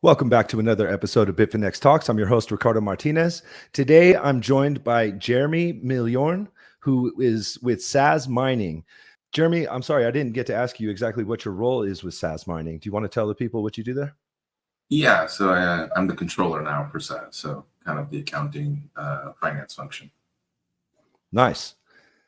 Welcome back to another episode of Bitfinex Talks. I'm your host, Ricardo Martinez. Today, I'm joined by Jeremy Milliorn, who is with SAS Mining. Jeremy, I'm sorry, I didn't get to ask you exactly what your role is with SAS Mining. Do you want to tell the people what you do there? Yeah, so I'm the controller now for SAS, so kind of the accounting finance function. Nice.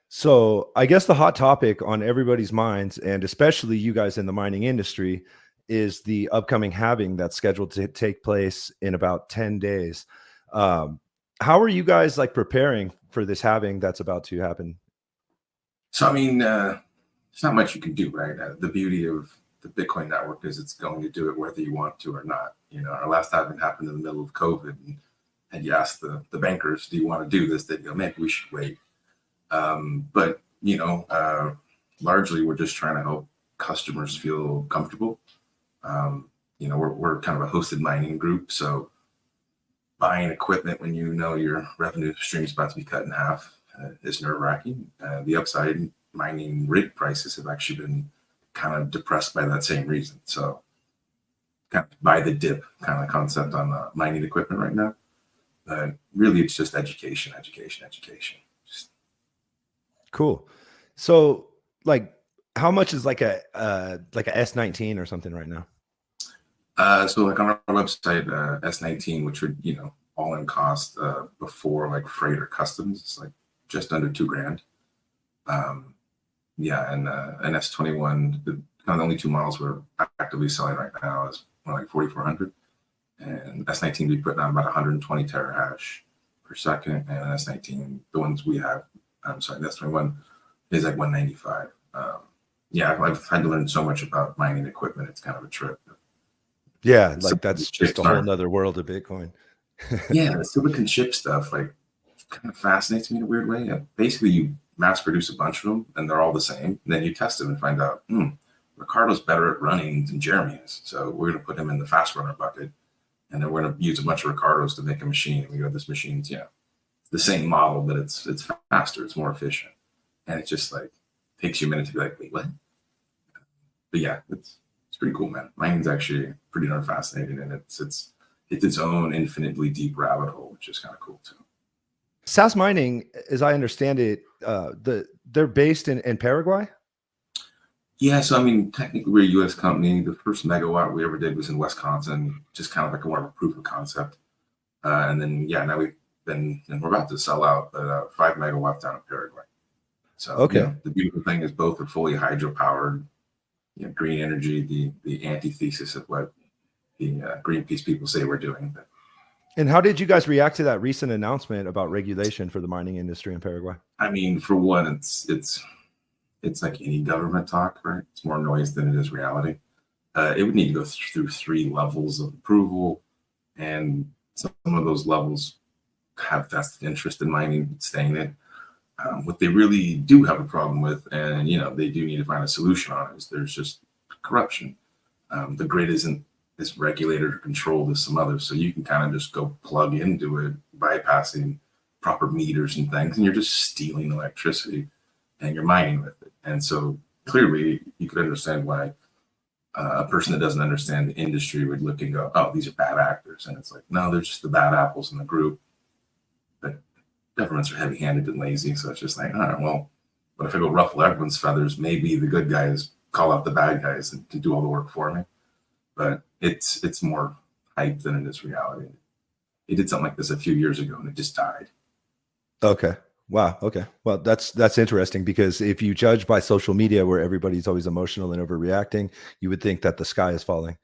So I guess the hot topic on everybody's minds, and especially you guys in the mining industry, is the upcoming halving that's scheduled to take place in about 10 days. How are you guys preparing for this halving that's about to happen? So, I mean, there's not much you can do, right? The beauty of the Bitcoin network is it's going to do it whether you want to or not. You know, our last halving happened in the middle of COVID, and you ask the bankers, do you want to do this? They'd go, maybe we should wait. But, largely we're just trying to help customers feel comfortable. We're kind of a hosted mining group. So buying equipment when you know your revenue stream is about to be cut in half is nerve-wracking. The upside, mining rig prices have actually been kind of depressed by that same reason. So kind of buy the dip kind of concept on mining equipment right now. Really, it's just education. Cool. So how much is like a S19 or something right now? So on our website, S19, which would, all in cost before freight or customs, it's just under $2,000. And an S21, the only two models we're actively selling right now is more like 4,400. And S19 we put down about 120 terahash per second, and S19, the ones we have, the S21 is 195. I've had to learn so much about mining equipment. It's kind of a trip. Yeah, that's just a whole nother world of Bitcoin. Yeah, the silicon chip stuff kind of fascinates me in a weird way. Basically, you mass produce a bunch of them, and they're all the same. And then you test them and find out, Ricardo's better at running than Jeremy is. So we're going to put him in the fast runner bucket, and then we're going to use a bunch of Ricardos to make a machine. And we go, this machine's the same model, but it's faster, it's more efficient, and it just takes you a minute to be like, wait, what? But yeah, it's pretty cool, man. Mining's actually pretty darn fascinating, and it's its own infinitely deep rabbit hole, which is kind of cool too. SAS Mining, as I understand it, they're based in Paraguay. Yeah, so I mean, technically we're a U.S. company. The first megawatt we ever did was in Wisconsin, just kind of more of a proof of concept. And then now we're about to sell out 5 megawatts down in Paraguay. So okay, the beautiful thing is both are fully hydropowered. Green energy, the antithesis of what the Greenpeace people say we're doing. And how did you guys react to that recent announcement about regulation for the mining industry in Paraguay? I mean, for one, it's like any government talk, right? It's more noise than it is reality. It would need to go through 3 levels of approval, and some of those levels have vested interest in mining staying in. What they really do have a problem with, and they do need to find a solution on it, is there's just corruption. The grid isn't as regulated or controlled as some others, so you can kind of just go plug into it, bypassing proper meters and things, and you're just stealing electricity, and you're mining with it. And so clearly, you could understand why a person that doesn't understand the industry would look and go, "Oh, these are bad actors," and it's like, no, they're just the bad apples in the group. But governments are heavy-handed and lazy, so it's just all right, well, but if I go ruffle everyone's feathers, maybe the good guys call out the bad guys and can do all the work for me. But it's more hype than it is reality. He did something like this a few years ago, and it just died. Okay. Wow. Okay. Well, that's interesting, because if you judge by social media, where everybody's always emotional and overreacting, you would think that the sky is falling.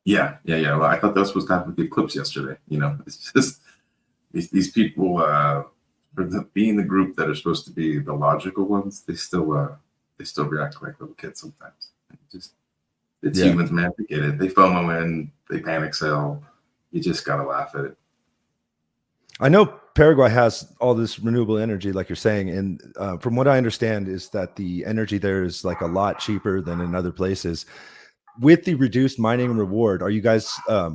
Yeah. Well, I thought that was supposed to happen with the eclipse yesterday. It's just these people, being the group that are supposed to be the logical ones, they still react like little kids sometimes. It's humans, man. They get it. They FOMO in, they panic sell. You just gotta laugh at it. I know Paraguay has all this renewable energy, like you're saying, and from what I understand is that the energy there is a lot cheaper than in other places. With the reduced mining reward, are you guys are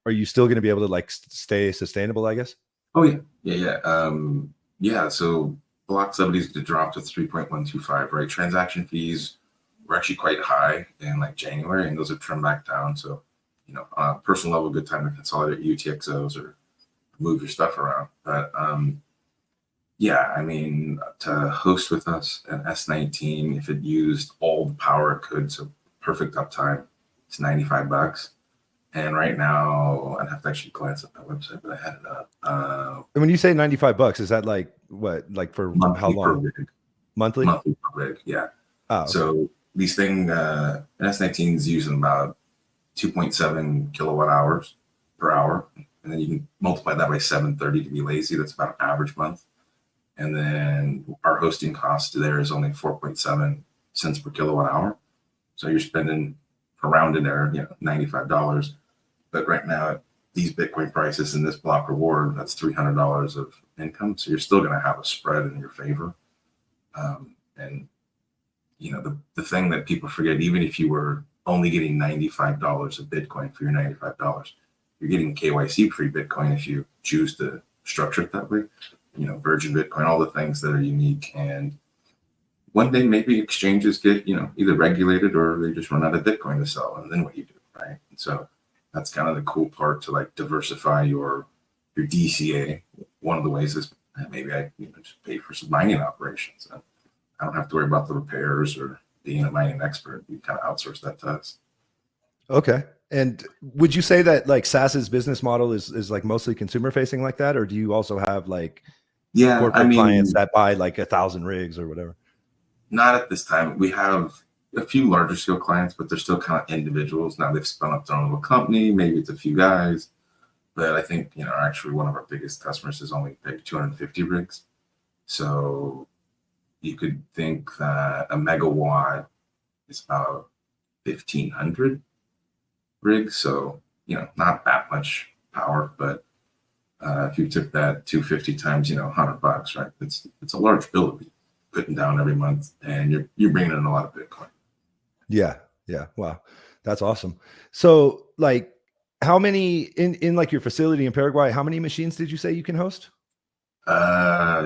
you still going to be able to stay sustainable, I guess? Oh yeah. So block subsidies to drop to 3.125, right? Transaction fees were actually quite high in January, and those have trimmed back down. So on a personal level, good time to consolidate UTXOs or move your stuff around. But yeah, I mean, to host with us an S19, if it used all the power it could, so perfect uptime, it's $95. And right now, I'd have to actually glance at that website, but I had it up. And when you say $95, is that like what? Like for how long? Per rig. Monthly? Monthly per rig, yeah. Oh, okay. So these things, an S19 is using about 2.7 kilowatt hours per hour. And then you can multiply that by 730 to be lazy. That's about an average month. And then our hosting cost there is only 4.7 cents per kilowatt hour. So you're spending around in there, $95. But right now, at these Bitcoin prices and this block reward, that's $300 of income. So you're still going to have a spread in your favor. And the thing that people forget, even if you were only getting $95 of Bitcoin for your $95, you're getting KYC free Bitcoin if you choose to structure it that way. Virgin Bitcoin, all the things that are unique. And one day maybe exchanges get, either regulated or they just run out of Bitcoin to sell. And then what do you do, right? And so that's kind of the cool part to like diversify your DCA. One of the ways is maybe I just pay for some mining operations. I don't have to worry about the repairs or being a mining expert. We kind of outsource that to us. Okay. And would you say that like SAS's business model is like mostly consumer facing like that? Or do you also have like corporate clients that buy like 1,000 rigs or whatever? Not at this time. We have a few larger scale clients, but they're still kind of individuals. Now they've spun up their own little company. Maybe it's a few guys, but I think, actually one of our biggest customers is only maybe 250 rigs. So you could think that a megawatt is about 1,500 rigs. So, not that much power, but if you took that 250 times, $100, right? It's a large bill to be putting down every month, and you're bringing in a lot of Bitcoin. Yeah. Wow, that's awesome. So, like, how many in like your facility in Paraguay? How many machines did you say you can host?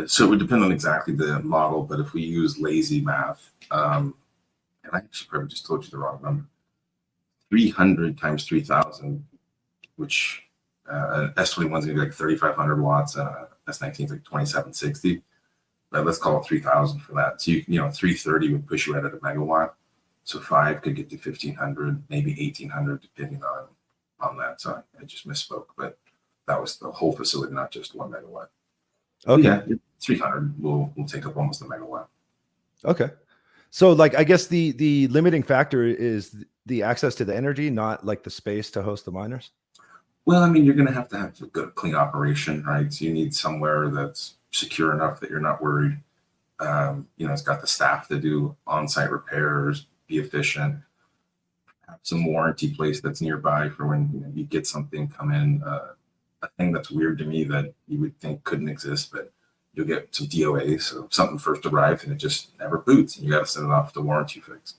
So it would depend on exactly the model, but if we use lazy math, and I actually probably just told you the wrong number, 300 times 3,000, which an S21 is going to be like 3,500 watts, and a S19 is like 2,760. But let's call it 3,000 for that. So 330 would push you right at a megawatt. So 5 could get to 1,500, maybe 1,800, depending on that. So I just misspoke, but that was the whole facility, not just 1 megawatt. Okay. Yeah, 300 will take up almost a megawatt. Okay. So like, I guess the limiting factor is the access to the energy, not like the space to host the miners. Well, I mean, you're going to have a good, clean operation, right? So you need somewhere that's secure enough that you're not worried. It's got the staff to do on-site repairs, be efficient, have some warranty place that's nearby for when you get something come in. A thing that's weird to me that you would think couldn't exist, but you'll get some DOA. So something first arrives and it just never boots, and you got to send it off to warranty fix.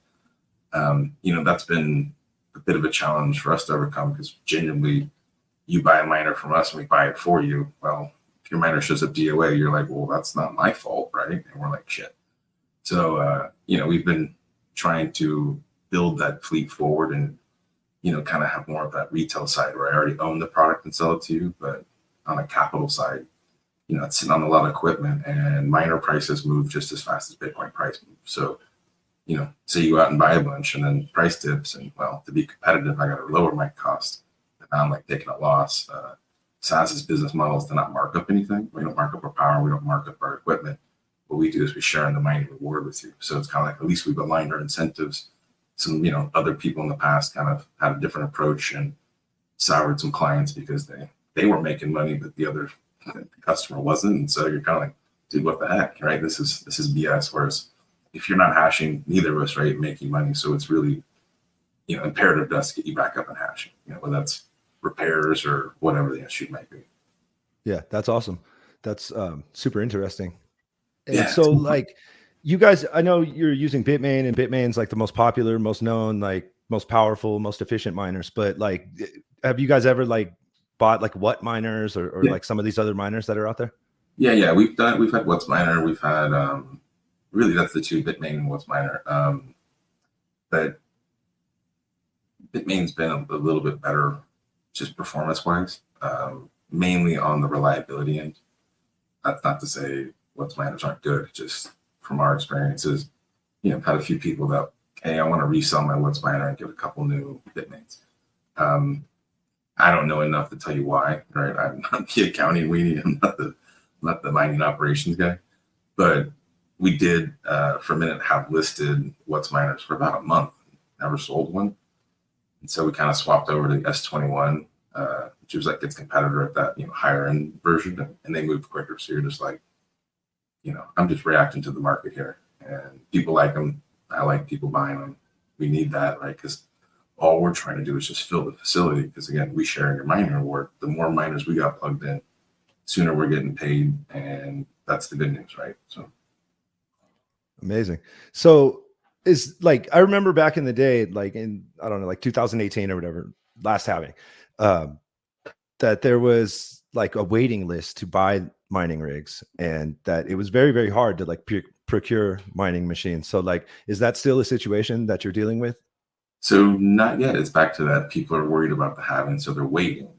That's been a bit of a challenge for us to overcome, because genuinely, you buy a miner from us and we buy it for you. Well, if your miner shows up DOA, you're like, well, that's not my fault, right? And we're like, shit. So, we've been trying to build that fleet forward and, kind of have more of that retail side where I already own the product and sell it to you. But on a capital side, it's sitting on a lot of equipment, and miner prices move just as fast as Bitcoin price moves. So, say you go out and buy a bunch and then price dips, and well, to be competitive, I got to lower my cost. I'm like taking a loss. SAS's business model is to not mark up anything. We don't mark up our power. We don't mark up our equipment. What we do is we share in the mining reward with you. So it's kind of like, at least we've aligned our incentives. Some, other people in the past kind of had a different approach and soured some clients because they were making money, but the customer wasn't. And so you're kind of like, dude, what the heck, right? This is BS. Whereas if you're not hashing, neither of us, right, making money. So it's really, imperative to us to get you back up and hashing, whether that's repairs or whatever the issue might be. Yeah, that's awesome. That's super interesting. And Yeah, so like, you guys, I know you're using Bitmain, and Bitmain's like the most popular, most known, like most powerful, most efficient miners. But like, have you guys ever like bought like what miners or like some of these other miners that are out there? Yeah. We've had What's Miner. We've had really that's the two, Bitmain and What's Miner. But Bitmain's been a little bit better, just performance-wise, mainly on the reliability end. That's not to say what's miners aren't good. Just from our experiences, had a few people that, hey, I want to resell my What's Miner and get a couple new Bitmains. I don't know enough to tell you why, right? I'm not the accounting weenie. I'm not the mining operations guy. But we did, for a minute, have listed What's Miners for about a month. Never sold one. And so we kind of swapped over to S21, which was like its competitor at that, higher end version. And they moved quicker. So you're just like, I'm just reacting to the market here. And people like them. I like people buying them. We need that, right? Because all we're trying to do is just fill the facility. Because again, we share your miner reward. The more miners we got plugged in, sooner we're getting paid, and that's the good news, right? So amazing. So is like, I remember back in the day, like in, I don't know, like 2018 or whatever, last halving, that there was like a waiting list to buy mining rigs, and that it was very, very hard to like procure mining machines. So like, is that still a situation that you're dealing with? So not yet. It's back to that. People are worried about the halving, so they're waiting.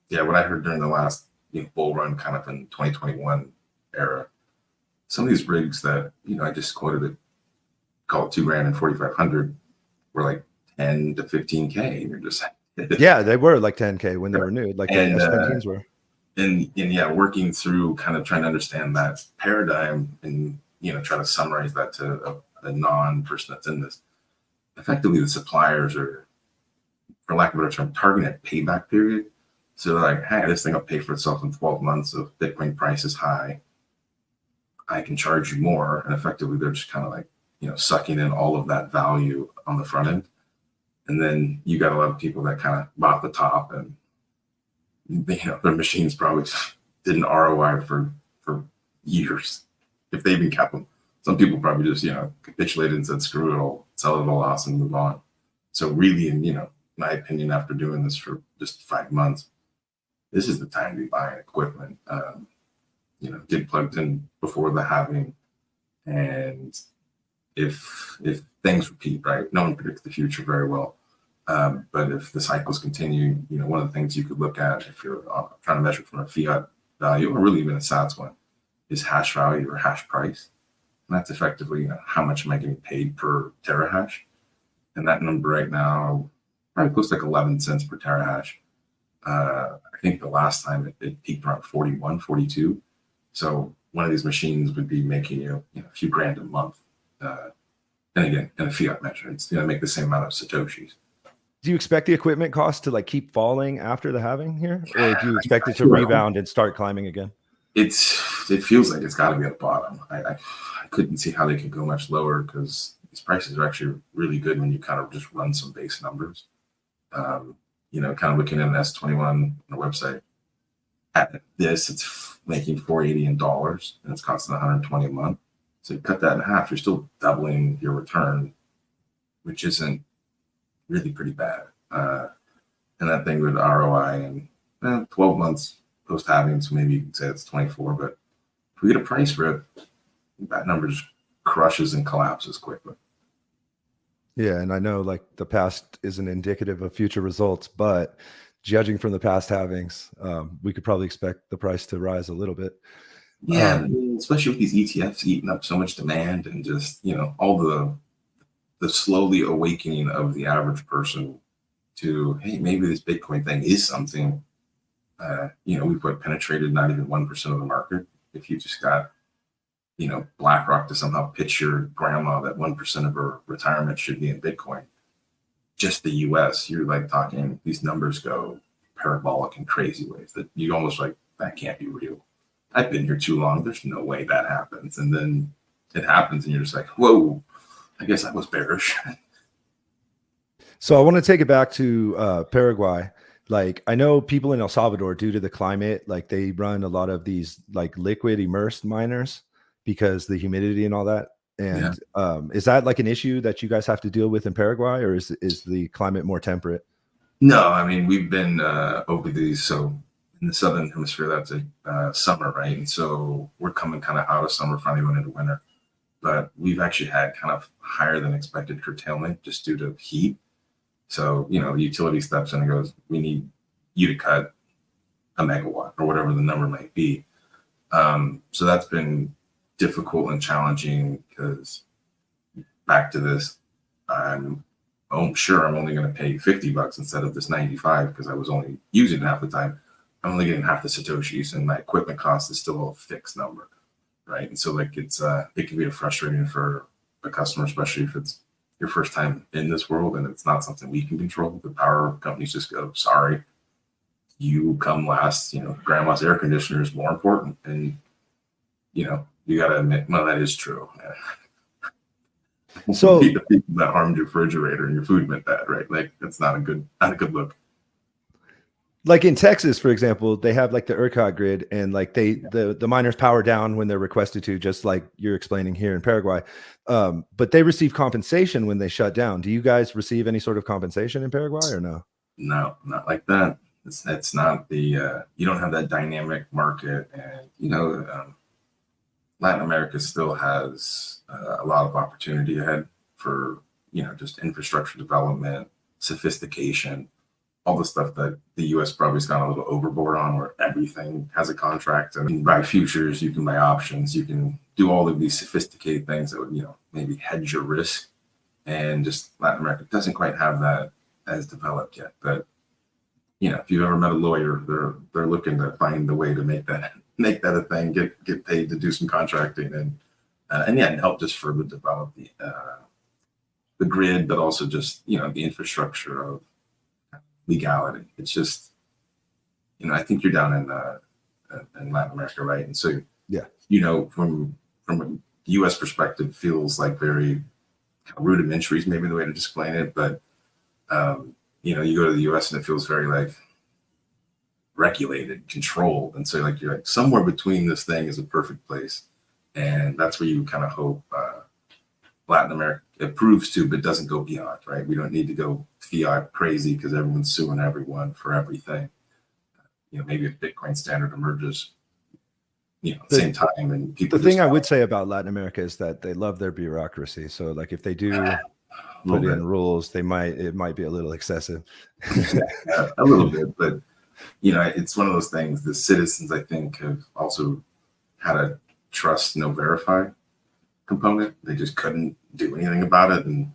Yeah, what I heard during the last bull run, kind of in 2021 era, some of these rigs that I just quoted it, call it $2,000 and 4,500, were like 10 to 15K, and you're just yeah, they were like 10K when they were new, like the S17s were. And yeah, working through kind of trying to understand that paradigm and try to summarize that to a non-person that's in this. Effectively, the suppliers are, for lack of a better term, targeting a payback period. So they're like, hey, this thing will pay for itself in 12 months. If Bitcoin price is high, I can charge you more. And effectively, they're just kind of like, sucking in all of that value on the front end. And then you got a lot of people that kind of bought the top, and their machines probably didn't ROI for years, if they even kept them. Some people probably just, capitulated and said, screw it all, sell it all off and move on. So really, in my opinion, after doing this for just 5 months, this is the time to be buying equipment. Get plugged in before the halving. And if things repeat, right, no one predicts the future very well. But if the cycles continue, one of the things you could look at if you're trying to measure from a fiat value, or really even a SATS one, is hash value or hash price. And that's effectively, how much am I getting paid per terahash? And that number right now, probably close to like 11 cents per terahash. I think the last time it peaked around 41, 42. So one of these machines would be making you a few grand a month. And again, in a fiat measure, it's going to make the same amount of Satoshis. Do you expect the equipment cost to like keep falling after the halving here? Or do you expect it to rebound and start climbing again? It feels like it's got to be at the bottom. I couldn't see how they could go much lower, because these prices are actually really good when you kind of just run some base numbers. Kind of looking at an S21 on the website, at this, it's making $480 in dollars, and it's costing $120 a month. So you cut that in half, you're still doubling your return, which isn't really pretty bad. And that thing would ROI in 12 months post halving, so maybe you can say it's 24. But if we get a price for it, that number just crushes and collapses quickly. Yeah, and I know like the past isn't indicative of future results, but judging from the past halvings, we could probably expect the price to rise a little bit. Yeah, especially with these ETFs eating up so much demand, and just all the slowly awakening of the average person to, hey, maybe this Bitcoin thing is something. We've penetrated not even 1% of the market. If you just got Blackrock to somehow pitch your grandma that 1% of her retirement should be in Bitcoin, just the US, you're like talking, these numbers go parabolic and crazy ways that you almost like, that can't be real. I've been here too long. There's no way that happens. And then it happens, and you're just like, whoa, I guess I was bearish. So I want to take it back to Paraguay. Like, I know people in El Salvador, due to the climate, like they run a lot of these like liquid immersed miners because the humidity and all that. And is that like an issue that you guys have to deal with in Paraguay, or is the climate more temperate? No, I mean, we've been over these. So in the southern hemisphere, that's a summer, right? And so we're coming kind of out of summer, finally going into winter. But we've actually had kind of higher than expected curtailment just due to heat. So, the utility steps in and goes, we need you to cut a megawatt or whatever the number might be. So that's been difficult and challenging because back to this, sure, I'm only going to pay $50 instead of this 95 because I was only using it half the time. I'm only getting half the Satoshis and my equipment cost is still a fixed number. Right. And so like it can be frustrating for a customer, especially if it's your first time in this world and it's not something we can control. The power companies just go, sorry, you come last, grandma's air conditioner is more important. And, you got to admit, well, that is true. So the people that harmed your refrigerator and your food meant that, right? Like that's not a good look. Like in Texas, for example, they have like the ERCOT grid and like the miners power down when they're requested to, just like you're explaining here in Paraguay. But they receive compensation when they shut down. Do you guys receive any sort of compensation in Paraguay or no? No, not like that. It's not the, you don't have that dynamic market. And, Latin America still has a lot of opportunity ahead for, just infrastructure development, sophistication, all the stuff that the U.S. probably has gone a little overboard on, where everything has a contract. And you can buy futures, you can buy options, you can do all of these sophisticated things that would, maybe hedge your risk. And just Latin America doesn't quite have that as developed yet. But, if you've ever met a lawyer, they're looking to find a way to make that a thing, get paid to do some contracting and help just further develop the grid, but also just, the infrastructure of legality. It's just, I think you're down in Latin America, right? And so, yeah, from a U.S. perspective, feels like very kind of rudimentary is maybe the way to explain it. But, you go to the U.S. and it feels very like regulated, controlled. And so like, you're like somewhere between this thing is a perfect place. And that's where you kind of hope Latin America approves to, but doesn't go beyond, right? We don't need to go fiat crazy because everyone's suing everyone for everything. Maybe if Bitcoin standard emerges, at the same time. And people. The thing I would say about Latin America is that they love their bureaucracy. So like if they do put in rules, it might be a little excessive. A little bit, but it's one of those things. The citizens, I think, have also had a trust, no verify component. They just couldn't do anything about it, and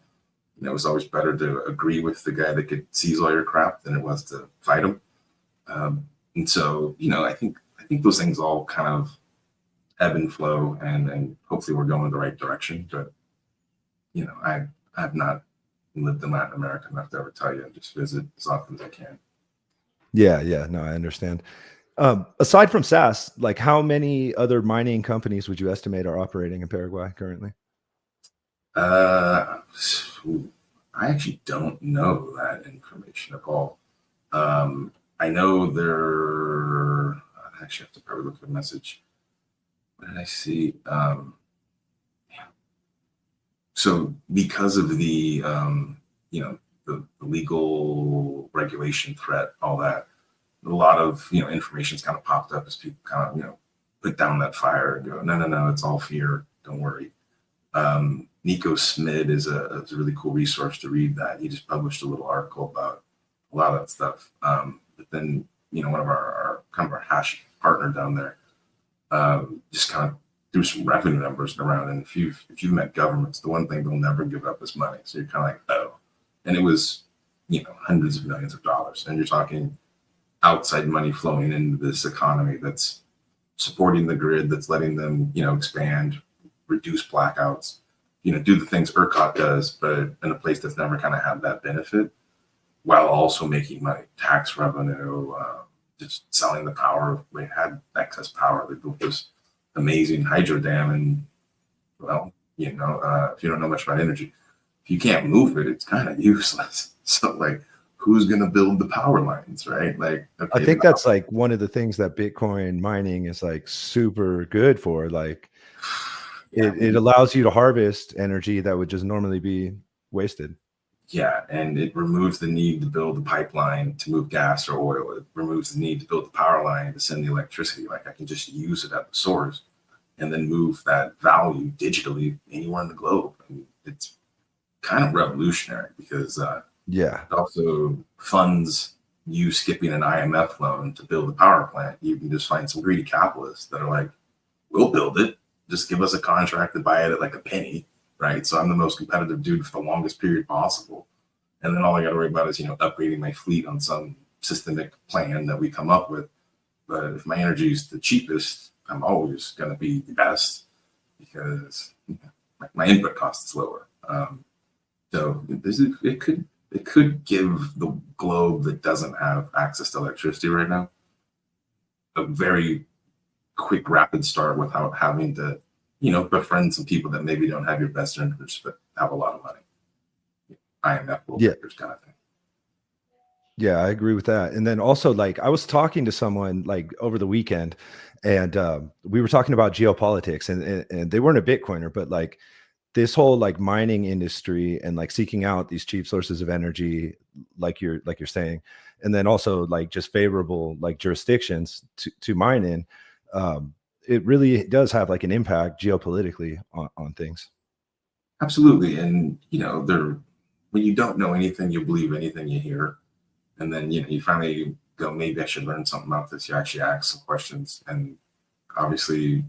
it was always better to agree with the guy that could seize all your crap than it was to fight him. And so, I think those things all kind of ebb and flow, and hopefully we're going in the right direction. But I have not lived in Latin America enough to ever tell you. I just visit as often as I can. Yeah, no, I understand. Aside from SAS, like how many other mining companies would you estimate are operating in Paraguay currently? I actually don't know that information at all. I know I actually have to probably look at the message. What did I see? So because of the, the legal regulation threat, all that, a lot of, information's kind of popped up as people kind of, put down that fire and go, no, it's all fear. Don't worry. Nico Smid is a really cool resource to read that. He just published a little article about a lot of that stuff. But then, one of our hash partner down there just kind of threw some revenue numbers around. And if you've met governments, the one thing they'll never give up is money. So you're kind of like, oh. And it was, hundreds of millions of dollars. And you're talking outside money flowing into this economy that's supporting the grid, that's letting them, expand, reduce blackouts, do the things ERCOT does, but in a place that's never kind of had that benefit, while also making money, tax revenue, just selling the power. They had excess power. They built this amazing hydro dam, and well, if you don't know much about energy, if you can't move it, it's kind of useless. So like, who's going to build the power lines, right? Like, okay, I think that's like one of the things that Bitcoin mining is like super good for. Like, it allows you to harvest energy that would just normally be wasted. Yeah, and it removes the need to build a pipeline to move gas or oil. It removes the need to build the power line to send the electricity. Like, I can just use it at the source and then move that value digitally anywhere in the globe. And it's kind of revolutionary because Yeah. It also funds you skipping an IMF loan to build a power plant. You can just find some greedy capitalists that are like, we'll build it. Just give us a contract to buy it at like a penny, right? So I'm the most competitive dude for the longest period possible. And then all I got to worry about is, upgrading my fleet on some systemic plan that we come up with. But if my energy is the cheapest, I'm always going to be the best because my input cost is lower. So it could give the globe that doesn't have access to electricity right now a very quick, rapid start without having to, befriend some people that maybe don't have your best interests but have a lot of money. IMF workers kind of thing. Yeah, I agree with that. And then also, like, I was talking to someone like over the weekend, and we were talking about geopolitics, and they weren't a Bitcoiner, but like this whole like mining industry and like seeking out these cheap sources of energy, like you're saying, and then also like just favorable like jurisdictions to mine in. It really does have like an impact geopolitically on things. Absolutely. And, when you don't know anything, you believe anything you hear. And then, you finally go, maybe I should learn something about this. You actually ask some questions. And obviously,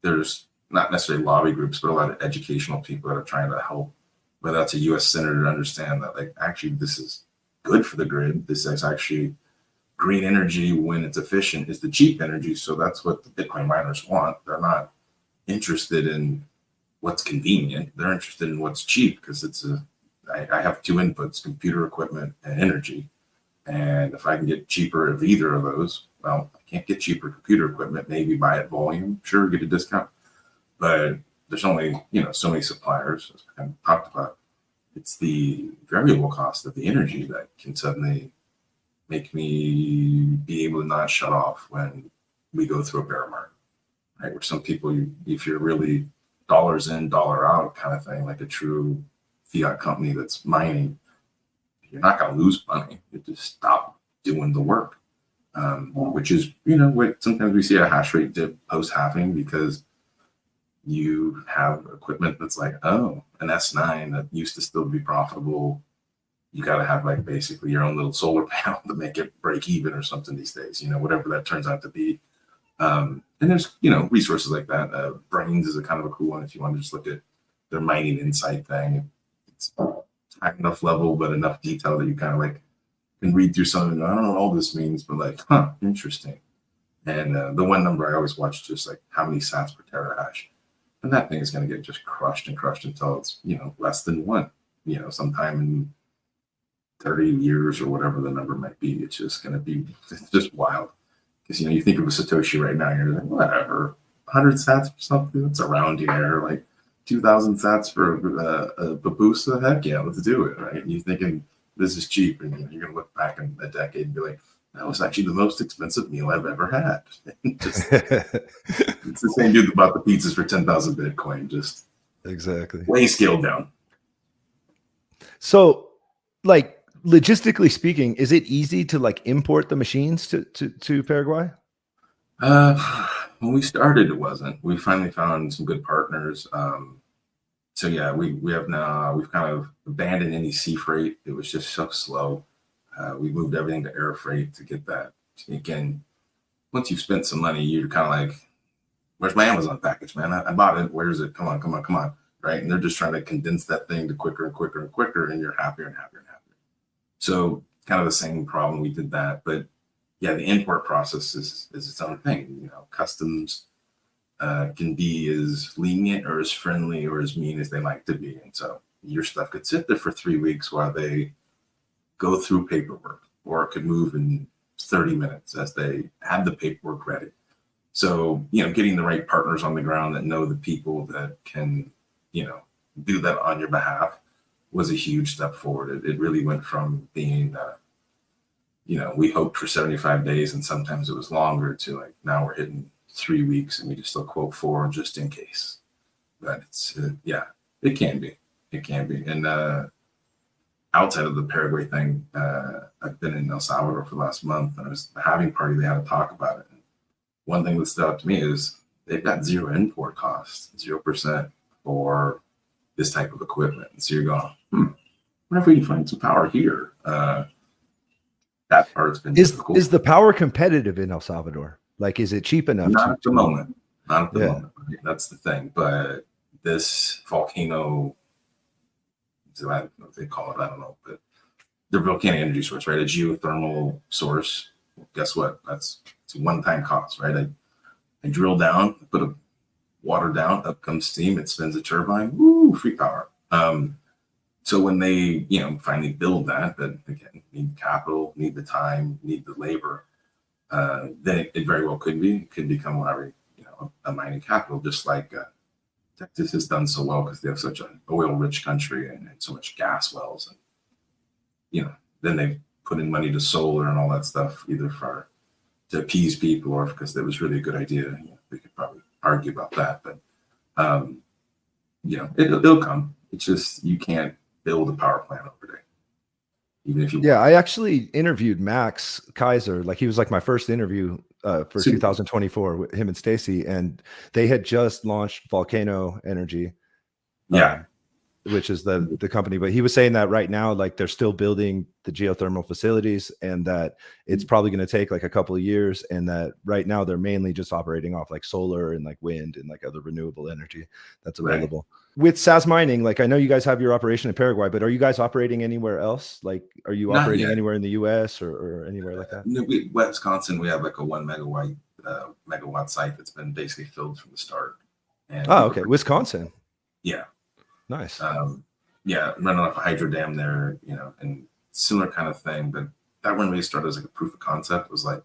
there's not necessarily lobby groups, but a lot of educational people that are trying to help, whether that's a US senator, to understand that, like, actually, this is good for the grid. This is actually green energy when it's efficient is the cheap energy. So that's what the Bitcoin miners want. They're not interested in what's convenient. They're interested in what's cheap because I have two inputs, computer equipment and energy. And if I can get cheaper of either of those, well, I can't get cheaper computer equipment, maybe buy at volume, sure, get a discount. But there's only, so many suppliers, as we kind of talked about. It's the variable cost of the energy that can suddenly make me be able to not shut off when we go through a bear market, right? Where some people, if you're really dollars in, dollar out kind of thing, like a true fiat company that's mining, you're not going to lose money. You just stop doing the work, which is, what sometimes we see a hash rate dip post halving because you have equipment that's like, oh, an S9 that used to still be profitable. You got to have like basically your own little solar panel to make it break even or something these days, whatever that turns out to be. And there's, resources like that. Brains is a kind of a cool one if you want to just look at their mining insight thing. It's high enough level, but enough detail that you kind of like can read through something. I don't know what all this means, but like, interesting. And the one number I always watch is just like how many sats per terahash. And that thing is going to get just crushed and crushed until it's, less than one, sometime in 30 years or whatever the number might be. It's just going to be, it's just wild. Because, you think of a Satoshi right now, you're like, whatever, 100 sats for something that's around here, like 2,000 sats for a Babusa, heck yeah, let's do it, right? And you're thinking this is cheap, and you're going to look back in a decade and be like, that was actually the most expensive meal I've ever had. Just, it's the same dude that bought the pizzas for 10,000 Bitcoin, just exactly way scaled down. So, like, logistically speaking, is it easy to like import the machines to Paraguay? When we started, it wasn't. We finally found some good partners. So yeah, we have now, we've kind of abandoned any sea freight. It was just so slow. We moved everything to air freight to get that. Again, once you've spent some money, you're kind of like, where's my Amazon package, man? I bought it. Where is it? Come on. Right. And they're just trying to condense that thing to quicker and quicker and quicker. And you're happier and happier and happier. So kind of the same problem. We did that. But yeah, the import process is its own thing. Customs can be as lenient or as friendly or as mean as they like to be. And so your stuff could sit there for 3 weeks while they go through paperwork, or it could move in 30 minutes as they have the paperwork ready. So, getting the right partners on the ground that know the people that can, do that on your behalf was a huge step forward. It really went from being, we hoped for 75 days and sometimes it was longer to like, now we're hitting 3 weeks and we just still quote 4 just in case. But it's, it can be. And outside of the Paraguay thing, I've been in El Salvador for the last month, and I was the halving party. They had to talk about it. And one thing that stood out to me is they've got zero import costs, 0% for this type of equipment. And so you're going, what if we can find some power here? That part's been difficult. Is the power competitive in El Salvador? Like, is it cheap enough? Not at the moment. Not at the Yeah. moment. That's the thing. But this volcano, I don't know what they call it. I don't know. But the volcano energy source, right? A geothermal source. Guess what? It's a one-time cost, right? I drill down, put a water down, up comes steam. It spins a turbine. Woo, free power. So when they, finally build that, but again, need capital, need the time, need the labor, then it very well could become whatever, a mining capital, just like Texas has done so well because they have such an oil-rich country and so much gas wells, and then they put in money to solar and all that stuff, either to appease people or because it was really a good idea. We could probably argue about that, but it'll come. It's just you can't build a power plant overnight, even if you. Yeah, I actually interviewed Max Kaiser. Like, he was like my first interview for 2024 with him and Stacy, and they had just launched Volcano Energy. Yeah. Which is the company, but he was saying that right now, like, they're still building the geothermal facilities, and that it's probably going to take like a couple of years, and that right now they're mainly just operating off like solar and like wind and like other renewable energy that's available. Right. With SAS Mining, like, I know you guys have your operation in Paraguay, but are you guys operating anywhere else? Like, are you operating anywhere in the US or anywhere like that? Wisconsin, we have like a 1 megawatt site that's been basically filled from the start. And okay. Wisconsin. Yeah. Nice. Running off a hydro dam there, and similar kind of thing. But that one really started as like a proof of concept. It was like,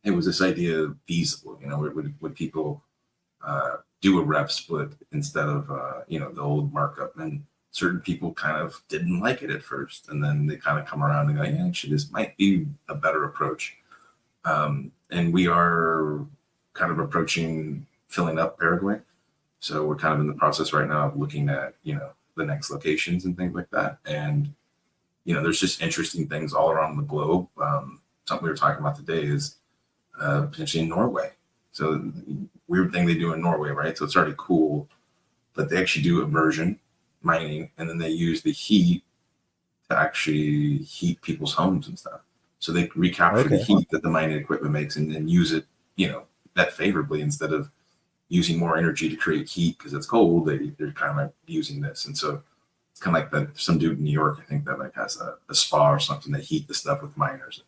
hey, was this idea feasible? Would people do a ref split instead of the old markup? And certain people kind of didn't like it at first, and then they kind of come around and go, yeah, actually, this might be a better approach. And we are kind of approaching filling up Paraguay. So we're kind of in the process right now of looking at, the next locations and things like that. And, there's just interesting things all around the globe. Something we were talking about today is potentially in Norway. So weird thing they do in Norway, right? So it's already cool, but they actually do immersion mining, and then they use the heat to actually heat people's homes and stuff. So they recapture the heat that the mining equipment makes and then use it, that favorably instead of using more energy to create heat because it's cold. They're kind of like using this. And so it's kind of like that some dude in New York, I think, that like has a spa or something that heat the stuff with miners.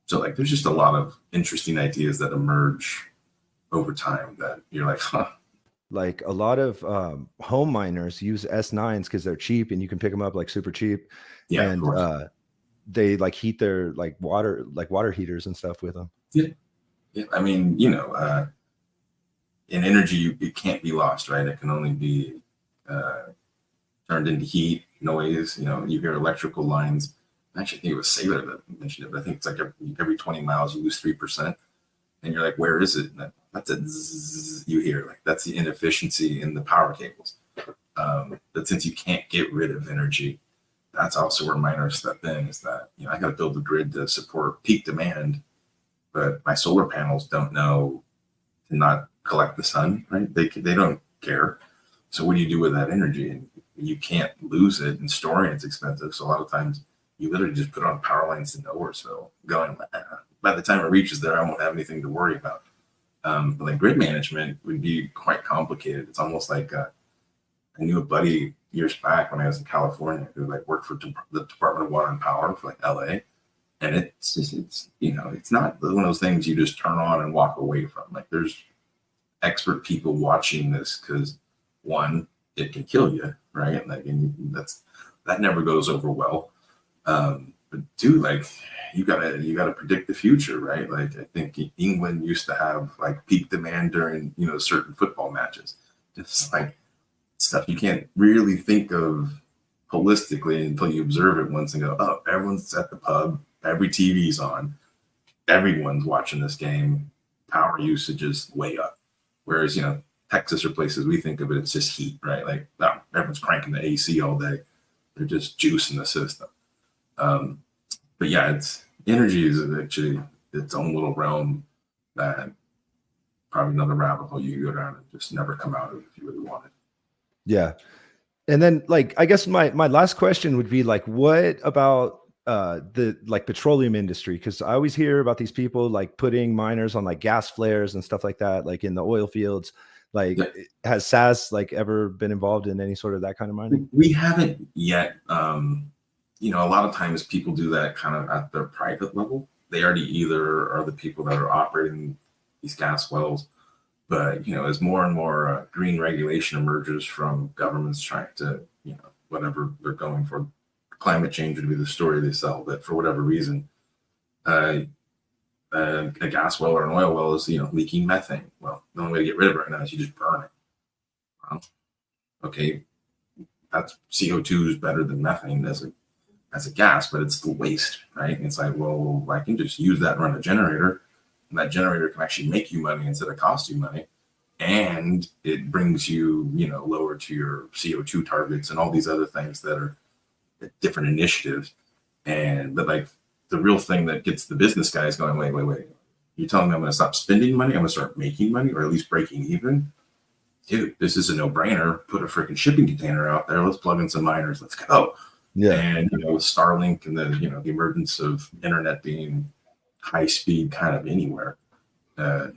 So like there's just a lot of interesting ideas that emerge over time that you're like, huh. Like, a lot of home miners use S9s because they're cheap and you can pick them up like super cheap. Yeah, and they like heat their like water heaters and stuff with them. Yeah. I mean, in energy, it can't be lost, right? It can only be turned into heat, noise. You hear electrical lines. Actually, I think it was Sailor that mentioned it, but I think it's like every 20 miles you lose 3%. And you're like, where is it? And that's a zzz you hear. Like, that's the inefficiency in the power cables. But since you can't get rid of energy, that's also where miners step in, is that, I got to build the grid to support peak demand, but my solar panels don't know to not collect the sun, right? They don't care. So what do you do with that energy? And you can't lose it, and storing it's expensive. So a lot of times you literally just put on power lines to Nowheresville, going, by the time it reaches there, I won't have anything to worry about. But like grid management would be quite complicated. It's almost like I knew a buddy years back when I was in California who like worked for the Department of Water and Power for like LA. And it's not one of those things you just turn on and walk away from. Like, there's expert people watching this because, one, it can kill you, right? Like, and that never goes over well. But two, like, you gotta predict the future, right? Like, I think England used to have like peak demand during certain football matches. Just like stuff you can't really think of holistically until you observe it once and go, oh, everyone's at the pub, every TV's on, everyone's watching this game, power usage is way up. Whereas, Texas or places we think of it's just heat, right? Like, no, everyone's cranking the AC all day. They're just juicing the system. But yeah, energy is actually its own little realm that probably another rabbit hole you go down and just never come out of if you really wanted. Yeah. And then like, I guess my last question would be like, what about the like petroleum industry? Because I always hear about these people like putting miners on like gas flares and stuff like that, like in the oil fields. Like, Yeah. has SAS like ever been involved in any sort of that kind of mining? We haven't yet. You know, a lot of times people do that kind of at their private level. They already either are the people that are operating these gas wells, but you know, as more and more green regulation emerges from governments trying to, you know, whatever they're going for, climate change would be the story they sell. But for whatever reason, uh, a gas well or an oil well is, you know, leaking methane. Well, the only way to get rid of it right now is you just burn it. Well, okay, that's CO2 is better than methane as a gas, but it's the waste, right? And it's like, well, I can just use that and run a generator, and that generator can actually make you money instead of cost you money, and it brings you, you know, lower to your CO2 targets and all these other things that are different initiatives. And but like the real thing that gets the business guys going, wait, you're telling me I'm going to stop spending money? I'm going to start making money, or at least breaking even? Dude, this is a no-brainer. Put a freaking shipping container out there. Let's plug in some miners. Let's go. Yeah. And you know, with Starlink and the, you know, the emergence of internet being high speed kind of anywhere,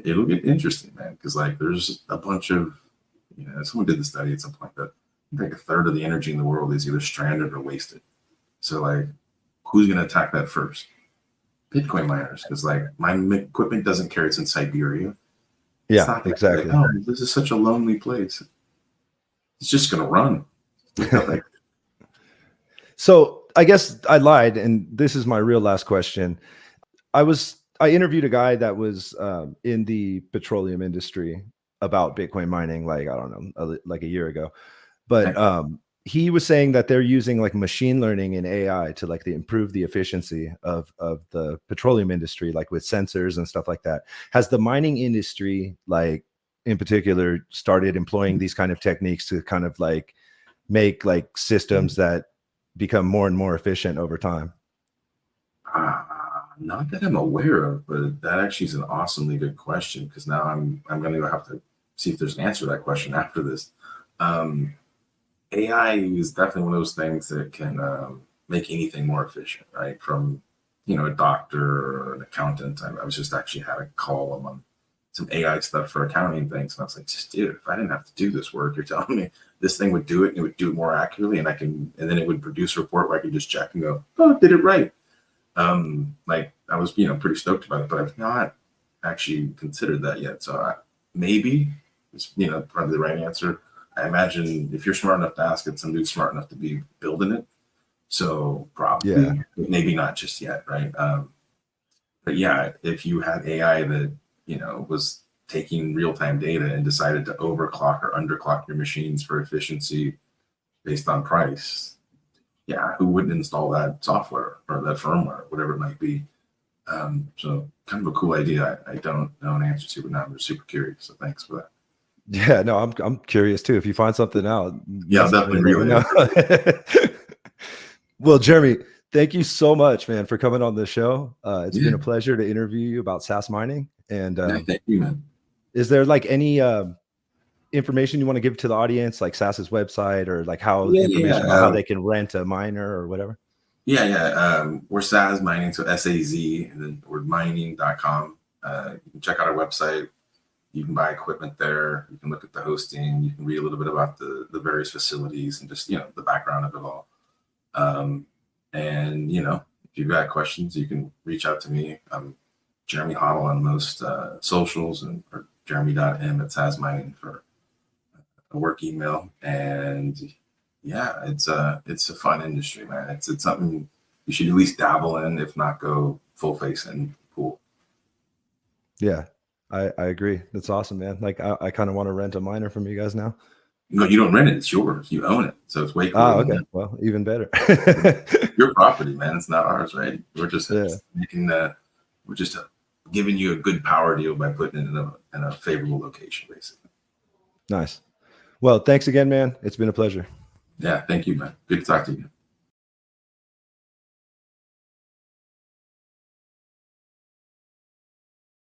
it'll get interesting, man. Because like there's a bunch of, you know, someone did the study at some point that I think a third of the energy in the world is either stranded or wasted. So like, who's going to attack that first? Bitcoin miners, because like my equipment doesn't care. It's in Siberia. It's Yeah, not exactly. Like, oh, this is such a lonely place. It's just going to run. Like, So I guess I lied, and this is my real last question. I interviewed a guy that was in the petroleum industry about Bitcoin mining, like I don't know, like a year ago. But he was saying that they're using like machine learning and AI to like improve the efficiency of the petroleum industry, like with sensors and stuff like that. Has the mining industry, like in particular, started employing these kind of techniques to kind of like make like systems that become more and more efficient over time? not that I'm aware of, but that actually is an awesomely good question, because now I'm going to have to see if there's an answer to that question after this. AI is definitely one of those things that can make anything more efficient, right? From, you know, a doctor or an accountant. I was just actually had a call on some AI stuff for accounting things, and I was like, just dude, if I didn't have to do this work, you're telling me this thing would do it, and it would do it more accurately, and and then it would produce a report where I could just check and go, oh, did it right. Like I was, you know, pretty stoked about it, but I've not actually considered that yet. So maybe it's, you know, probably the right answer. I imagine if you're smart enough to ask it, some dude's smart enough to be building it. So probably, maybe not just yet, right? But yeah, if you had AI that, you know, was taking real-time data and decided to overclock or underclock your machines for efficiency based on price, yeah, who wouldn't install that software or that firmware, whatever it might be? So kind of a cool idea. I don't know an answer to, but now I'm super curious. So thanks for that. Yeah, no, I'm curious too. If you find something out, Yeah, I'll definitely relay it. Well, Jeremy, thank you so much, man, for coming on the show. It's been a pleasure to interview you about SAS mining. And thank you, man. Is there like any information you want to give to the audience, like SAS's website, or like how information about how they can rent a miner or whatever? We're SAS Mining, so SAZ, and then we're mining.com. You can check out our website. You can buy equipment there. You can look at the hosting. You can read a little bit about the various facilities and just, you know, the background of it all. And, you know, if you've got questions, you can reach out to me. I'm Jeremy Hoddle on most socials, and or jeremy.m at SazMining for a work email. And yeah, it's a fun industry, man. It's something you should at least dabble in, if not go full face in pool. Yeah, I agree. That's awesome, man. Like I kind of want to rent a miner from you guys now. No, you don't rent it. It's yours. You own it. So it's way cooler. Okay. Well, even better. Your property, man. It's not ours, right? We're just making that. We're just giving you a good power deal by putting it in a favorable location, basically. Nice. Well, thanks again, man. It's been a pleasure. Yeah, thank you, man. Good to talk to you.